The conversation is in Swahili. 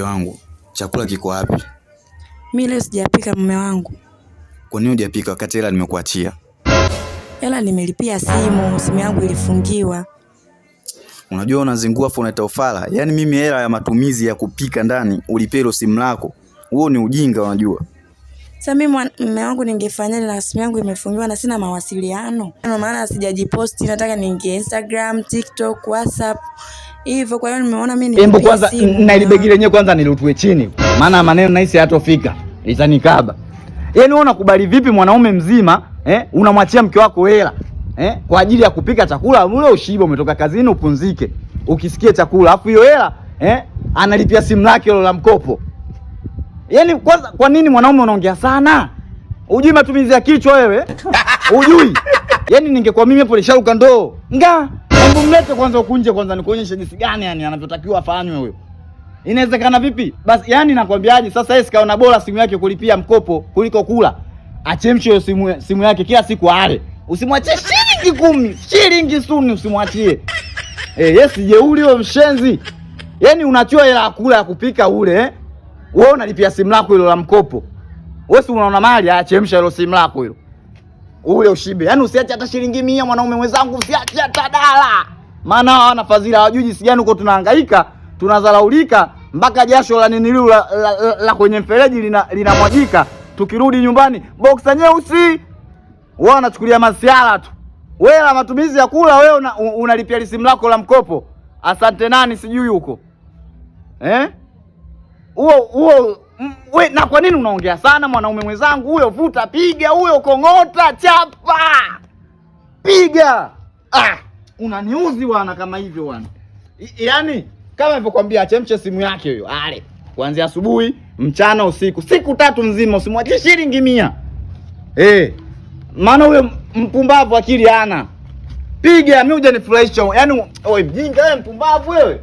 Wangu, chakula kiko wapi? Mimi leo sijapika mume wangu. Kwa nini hujapika wakati hela nimekuachia? Hela nimelipia simu yangu ilifungiwa. Unajua unazingua afu unaita ufala. Yaani mimi hela ya matumizi ya kupika ndani ulipie hilo simu lako. Huo ni ujinga unajua. Sasa mimi mume wangu ningefanyaje na simu yangu imefungiwa na sina mawasiliano? Ndio maana sijajiposti, nataka niingie Instagram, TikTok, WhatsApp. Hivyo kwa hiyo nimeona mimi ni Embo kwanza na ile begi lenyewe kwanza nilitue chini. Maana maneno naisi hatofika. Itanikaba. Yaani wewe unakubali vipi mwanaume mzima, unamwachia mke wako hela, kwa ajili ya kupika chakula, ule ushibe umetoka kazini upunzike. Ukisikia chakula, afu hiyo hela, analipia simu lake la mkopo. Yaani kwanza kwa nini mwanaume unaongea sana? Hujui matumizi ya kichwa wewe? Hujui? Yaani ningekuwa mimi hapo nisharuka ndoo. Hebu mlete kwanza ukunje kwanza nikuonyeshe jinsi gani yani anavyotakiwa afanywe huyo. Inawezekana vipi? Basi yani nakwambiaje sasa yeye sikaona bora simu yake kulipia mkopo kuliko kula. Achemshe hiyo simu yake kila siku ale. Usimwachie shilingi 10, shilingi suni usimwachie. Yes jeuri wewe mshenzi. Yaani unachua hela ya kula ya kupika ule, wewe unalipia simu lako hilo la mkopo. Wewe si unaona mali achemsha hilo simu lako hilo. Ule ushibe. Yaani usiache hata shilingi 100 mwanaume mwenzangu, usiache hata dala. Maana hawana fadhila, hawajui jinsi gani uko tunahangaika, tunazalaulika mpaka jasho la nini la kwenye mfereji linamwagika. Tukirudi nyumbani boxer nyeusi. Wao wanachukulia masiala tu. Wewe la matumizi ya kula wewe unalipia simu lako la mkopo. Asante nani sijui huko. We na kwa nini unaongea sana mwanaume mwenzangu? Huyo vuta piga, huyo kongota chapa. Piga. Unaniuzi bwana kama hivyo bwana. Yaani kama nilivyokuambia achemshe simu yake huyo. Ale. Kuanzia asubuhi, mchana, usiku. Siku 3 nzima usimwachie shilingi 100. Maana huyo mpumbavu akili hana. Piga, mimi hujanifurahisha. Yaani wewe mjinga wewe mpumbavu wewe.